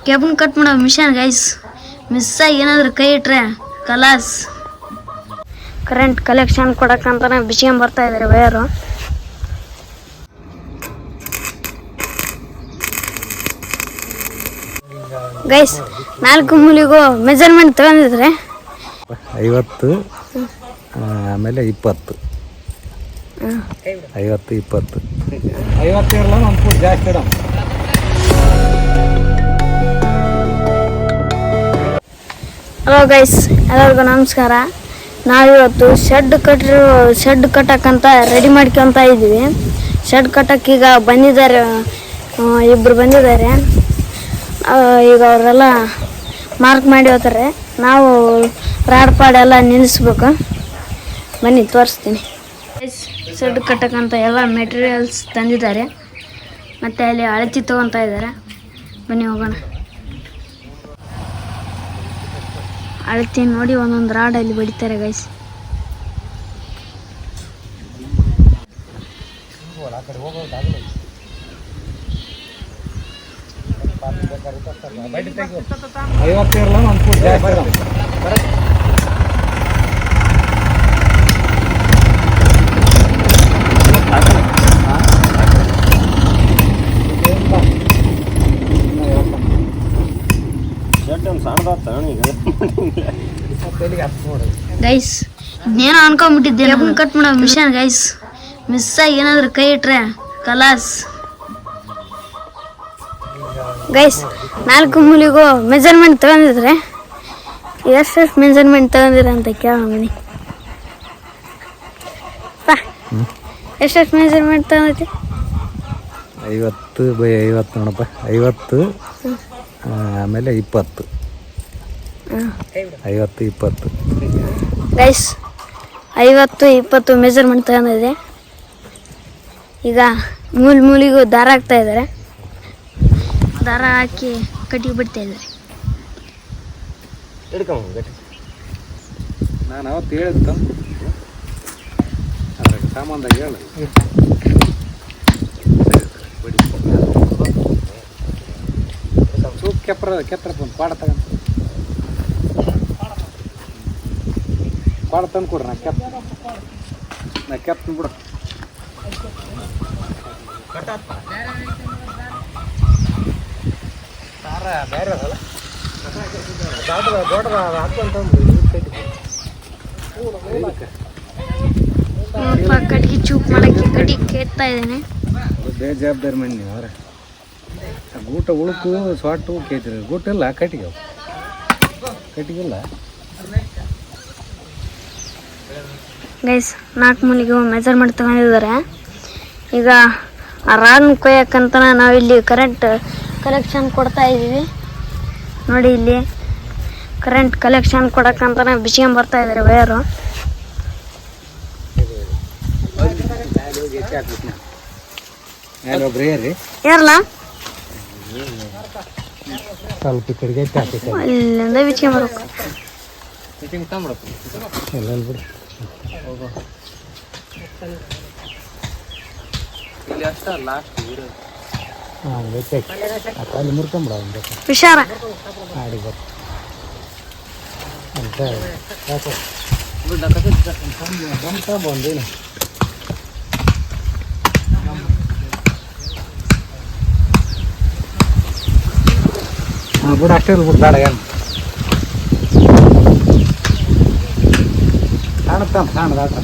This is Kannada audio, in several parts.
ಕೇಬಲ್ ಕಟ್ ಮಾಡೋ ಮಿಷನ್ ಗೈಸ್ ಮಿಸ್ ಆಗಿ ಏನಾದರೂ ಕೈ ಇಟ್ರೆ ಕಲಾಸ್. ಕರೆಂಟ್ ಕಲೆಕ್ಷನ್ ಕೊಡಕ್ಕಂತಾನೆ ಬಿಚ್ಕೊಂಡ್ ಬರ್ತಾ ಇದ್ದಾರೆ ವಯರು. ಗೈಸ್ 4 ಮೂಲಿಗೂ ಮೆಜರ್ಮೆಂಟ್ ತಗೊಂಡಿದ್ರೆ 50 ಆಮೇಲೆ 20 50 20 50 ಇರಲ್ಲ ಒಂದು ಫುಟ್ ಜಾಸ್ತಿ ಇಡ. ಹಲೋ ಗೈಸ್, ಎಲ್ಲರಿಗೂ ನಮಸ್ಕಾರ. ನಾವಿವತ್ತು ಶೆಡ್ ಕಟ್ಟಕ್ಕಂತ ರೆಡಿ ಮಾಡ್ಕೊತ ಇದ್ದೀವಿ. ಶೆಡ್ ಕಟ್ಟಕ್ಕೆ ಈಗ ಬಂದಿದ್ದಾರೆ, ಇಬ್ಬರು ಬಂದಿದ್ದಾರೆ. ಈಗ ಅವರೆಲ್ಲ ಮಾರ್ಕ್ ಮಾಡಿ ಹೋಗ್ತಾರೆ. ನಾವು ರಾಡ್ ಪಾಡೆಲ್ಲ ನಿಲ್ಲಿಸ್ಬೇಕು. ಬನ್ನಿ ತೋರಿಸ್ತೀನಿ. ಶೆಡ್ ಕಟ್ಟಕ್ಕಂತ ಎಲ್ಲ ಮೆಟೀರಿಯಲ್ಸ್ ತಂದಿದ್ದಾರೆ. ಮತ್ತು ಅಲ್ಲಿ ಅಳತಿ ತೊಗೊತಾ ಇದ್ದಾರೆ. ಬನ್ನಿ ಹೋಗೋಣ. ಅಳತಿ ನೋಡಿ ಒಂದೊಂದು ರಾಡಲ್ಲಿ ಬಡಿತಾರೆ ಗೈಸ್. ಗೈಸ್ ಇನ್ನೇನೋ ಅನ್ಕೊಂಡ್ಬಿಟ್ಟಿದ್ದೆ. ಕೇಬಲ್ ಕಟ್ ಮಾಡೋ ಮಿಷನ್ ಗೈಸ್ ಮಿಸ್ ಆಗಿ ಏನಾದರೂ ಕೈ ಇಟ್ರೆ ಕಲಾಸ್. ಗೈಸ್ 4 ಮೂಲಿಗೂ ಮೆಜರ್ಮೆಂಟ್ ತಗೊಂಡಿದ್ರೆ ಎಷ್ಟು ಮೆಜರ್ಮೆಂಟ್ ತಗೊಂಡಿರ ಅಂತ ಕೇಳೋಣ ಬನ್ನಿ. ಎಷ್ಟು ಮೆಜರ್ಮೆಂಟ್ ತಗೊಂಡೈತಿ? 50 ನೋಡಪ್ಪ. 50 ಆಮೇಲೆ 20 50 20 ಗೈಸ್ 50 20 ಮೆಜರ್ಮೆಂಟ್ ತಗೊಂಡಿದೆ. ಈಗ ಮೂಲಿಗೂ ದಾರ ಹಾಕ್ತಾ ಇದ್ದಾರೆ. ದಾರ ಹಾಕಿ ಕಟ್ಟಿ ಬಿಡ್ತಾ ಇದ್ದಾರೆ. ನಾನು ಅವತ್ತು ಹೇಳಿದ್ದು ಅದ್ರಾಗ ಸಾಮಾನ್ದಾಗ ಹೇಳ ಸೂಪ್ ಕೆತ್ತರಪ್ಪ ಒಂದು ಪಾಡ ತಗೊಂಡು ಪಾಡ ತಂದು ಕೊಡ್ರಿ. ನಾ ಕೆತ್ತ ಬಿಡ. ಬೇರೆ ಅದಲ್ಲ ಕಟ್ಗೆ ಚೂಪ್ ಮಾಡಕ್ಕೆ ಕಟ್ಟಿ ಕೆತ್ತಾ ಇದ್ದೇನೆ. ಬೇಜವಾಬ್ದಾರಿ ಮಣ್ಣಿ ಅವ್ರೆ. ಗೂಟ ಉಳುಕು ಸ್ವಾಟು ಕೇಳ್ತೀರಿ. ಗೂಟ ಇಲ್ಲ ಕಟ್ಟಿಗೆ ಕಟ್ಟಿಗಿಲ್ಲ. ಗೈಸ್ 4 ಮೂಲಿಗೂ ಮೆಜರ್ಮೆಂಟ್ ತಗೊಂಡಿದ್ದಾರೆ. ಈಗ ಆ ರಾಡ್ನ ಕೊಯ್ಯಕ್ಕಂತ ನಾವಿಲ್ಲಿ ಕರೆಂಟ್ ಕಲೆಕ್ಷನ್ ಕೊಡ್ತಾ ಇದ್ದೀವಿ. ನೋಡಿ ಇಲ್ಲಿ ಕರೆಂಟ್ ಕಲೆಕ್ಷನ್ ಕೊಡಕ್ಕಂತಾನೆ ಬಿಚ್ಕೊಂಡ್ ಬರ್ತಾ ಇದ್ದಾರೆ ವಯರು. ಯಾರಲ್ಲ ಸ್ವಲ್ಪ ಕಡೆಗೆ ಅಲ್ಲಿಂದ ಬಿಚ್ಕೊಂಬರ್ಬೇಕು. ಅಲ್ಲಿ ಮುರ್ಕೊಂಬಿಡ ಹುಷಾರ. ಆಡಿ ಬರ್ ಅಂತ ಬಂದೇನು ಬಿಡ. ಅಷ್ಟೇ ಬಿಟ್ಟು ಬೇಡ ಏನು ಕಾಣದ.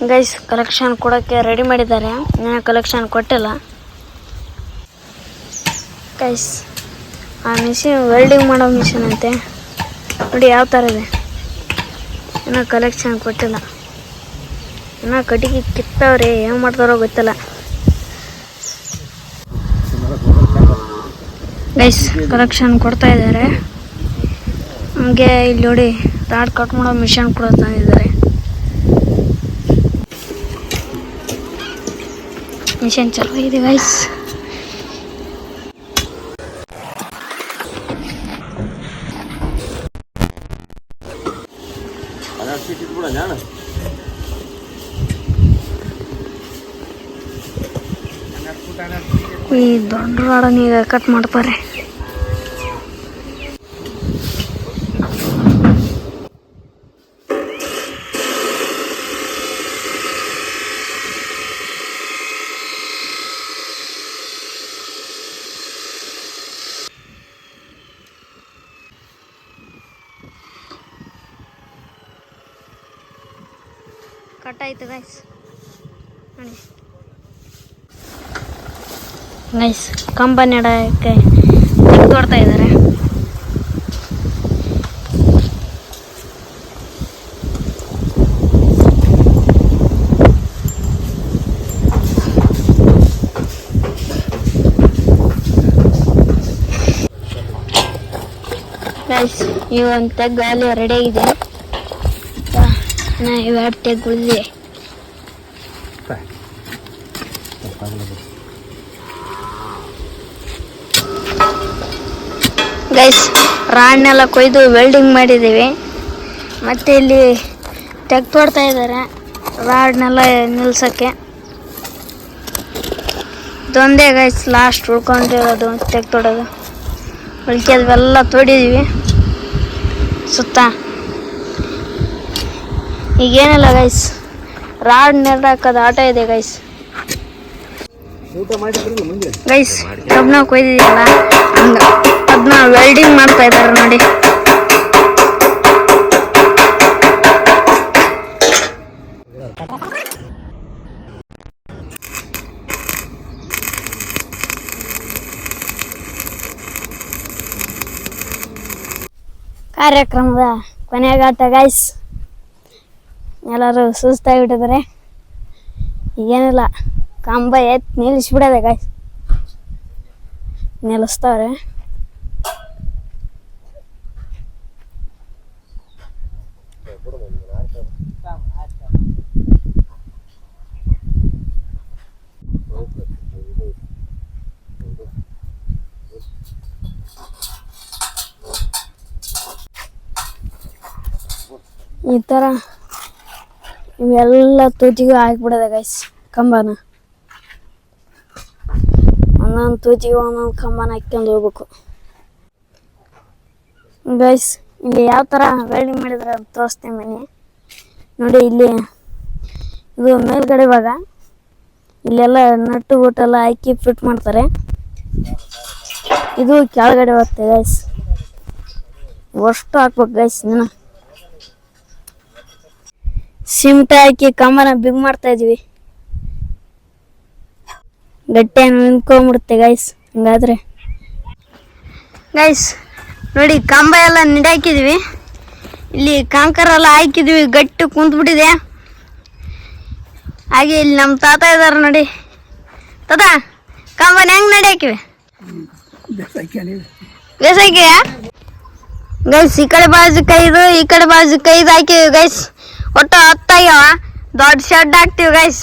ಗೈಸ್ ಕಲೆಕ್ಷನ್ ಕೊಡೋಕ್ಕೆ ರೆಡಿ ಮಾಡಿದ್ದಾರೆ. ಇನ್ನೂ ಕಲೆಕ್ಷನ್ ಕೊಟ್ಟಿಲ್ಲ ಗೈಸ್. ಆ ಮಿಷಿನ್ ವೆಲ್ಡಿಂಗ್ ಮಾಡೋ ಮಿಷಿನ್ ಅಂತೆ. ನೋಡಿ ಯಾವ ಥರ ಇದೆ. ಇನ್ನೂ ಕಲೆಕ್ಷನ್ ಕೊಟ್ಟಿಲ್ಲ. ಇನ್ನೂ ಕಟ್ಟಿಗೆ ಕಿತ್ತವ್ರಿ, ಏನು ಮಾಡ್ತಾರೋ ಗೊತ್ತಿಲ್ಲ ಗೈಸ್. ಕಲೆಕ್ಷನ್ ಕೊಡ್ತಾ ಇದ್ದಾರೆ ನಮಗೆ. ಇಲ್ಲಿ ನೋಡಿ ರಾಡ್ ಕಟ್ ಮಾಡೋ ಮಿಷನ್ ಕೂಡ ತಂದಿದ್ದಾರೆ. ಮಿಷನ್ ಚಲೋ ಇದೆ ಗೈಸ್. ಈ ದೊಡ್ಡ ರಾಡನ್ನ ಈಗ ಕಟ್ ಮಾಡ್ತಾರೆ. ಕಟ್ ಆಯ್ತು ಗೈಸ್. ನೋಡಿ ಗೈಸ್, ಕಂಬ ನೆಡಕ್ಕೆ ತೋಡ್ತಾ ಇದ್ದಾರೆ. ಗೈಸ್, ಈ ಒಂದು ತೆಗ್ಗು ಅಲ್ಲಿ ರೆಡಿ ಆಗಿದೆ. ಇವೆರಡು ತೆಗ್ಗುಳಿದೆ. ಗೈಸ್, ರಾಡ್ನೆಲ್ಲ ಕೊಯ್ದು ವೆಲ್ಡಿಂಗ್ ಮಾಡಿದ್ದೀವಿ. ಮತ್ತು ಇಲ್ಲಿ ತೆಗ್ ತೊಡ್ತಾ ಇದ್ದಾರೆ ರಾಡ್ನೆಲ್ಲ ನಿಲ್ಸೋಕ್ಕೆ. ಇದೊಂದೇ ಗೈಸ್ ಲಾಸ್ಟ್ ಉಳ್ಕೊಂಡಿರೋದು ತೆಗ್ ತೊಡೋದು. ಉಳ್ಕೆದವೆಲ್ಲ ತೊಡಿದೀವಿ ಸುತ್ತ. ಈಗೇನಿಲ್ಲ ಗೈಸ್, ರಾಡ್ ನೆರಳಾಕೋದು ಆಟ ಇದೆ ಗೈಸ್. ಗೈಸ್, ಕಬ್ಬನ ಕೊಯ್ದಿದೆಯಲ್ಲ ಅದನ್ನ ವೆಲ್ಡಿಂಗ್ ಮಾಡ್ತಾ ಇದ್ದಾರೆ ನೋಡಿ. ಕಾರ್ಯಕ್ರಮದ ಕೊನೆಗಾಟ ಗೈಸ್. ಎಲ್ಲರೂ ಸುಸ್ತಾಗಿಬಿಟ್ಟಿದ್ದಾರೆ. ಈಗೇನಿಲ್ಲ, ಕಂಬ ಎತ್ತಿ ನಿಲ್ಲಿಸ್ಬಿಡೋದೆ ಗೈಸ್. ನಿಲ್ಲಿಸ್ತಾವ್ರೆ. ಈ ಥರ ಇವೆಲ್ಲ ತೂತಿಗೂ ಹಾಕ್ಬಿಡೋದೆ ಗೈಸ್ ಕಂಬನ. ಒಂದೊಂದು ತೂತಿಗೆ ಒಂದೊಂದು ಕಂಬನ ಹಾಕ್ಕೊಂಡು ಹೋಗ್ಬೇಕು ಗೈಸ್. ಇಲ್ಲಿ ಯಾವ ಥರ ವೆಲ್ಡಿಂಗ್ ಮಾಡಿದ್ರೆ ಅಂತ ತೋರಿಸ್ತೀನಿ ಬನ್ನಿ. ನೋಡಿ, ಇಲ್ಲಿ ಇದು ಮೇಲ್ಗಡೆ ಭಾಗ. ಇಲ್ಲೆಲ್ಲ ನಟ್ಟು ಬೂಟೆಲ್ಲ ಹಾಕಿ ಫಿಟ್ ಮಾಡ್ತಾರೆ. ಇದು ಕೆಳಗಡೆ ಬರುತ್ತೆ ಗೈಸ್. ಅಷ್ಟು ಹಾಕ್ಬೇಕು ಗೈಸ್. ಇನ್ನು ಸಿಮೆಂಟ್ ಹಾಕಿ ಕಂಬನ ಬಿಗ್ ಮಾಡ್ತಾ ಇದೀವಿ. ಗಟ್ಟಿಯನ್ನು ನಿಂತ್ಕೊಂಡ್ಬಿಡುತ್ತೆ ಗೈಸ್. ಹಂಗಾದ್ರೆ ಗೈಸ್ ನೋಡಿ, ಕಂಬ ಎಲ್ಲ ನಿಡಾಕಿದ್ವಿ. ಇಲ್ಲಿ ಕಾಂಕರ್ ಎಲ್ಲ ಹಾಕಿದ್ವಿ, ಗಟ್ಟಿ ಕುಂತ್ಬಿಟ್ಟಿದೆ. ಹಾಗೆ ಇಲ್ಲಿ ನಮ್ಮ ತಾತ ಇದಾರೆ ನೋಡಿ. ತಾತ, ಕಂಬನ ಹೆಂಗ್ ನಡ್ಯಾಕಿವಿ? ಬೇಸಾಗಿ ಗೈಸ್, ಈ ಕಡೆ ಬಾಜು ಕೈದು ಈ ಕಡೆ ಬಾಜು ಕೈದು ಹಾಕಿವಿ ಗೈಸ್. ಒಟ್ಟು 10 ಆಗ್ಯಾವ. ದೊಡ್ಡ ಶೆಡ್ ಹಾಕ್ತಿವಿ ಗೈಸ್.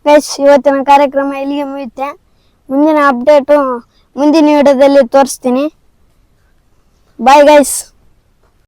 ಗೈಸ್, ಇವತ್ತಿನ ಕಾರ್ಯಕ್ರಮ ಇಲ್ಲಿಗೆ ಮುಗಿಯುತ್ತೆ. ಮುಂದಿನ ಅಪ್ಡೇಟು ಮುಂದಿನ ವಿಡಿಯೋದಲ್ಲಿ ತೋರಿಸ್ತೀನಿ. Bye guys.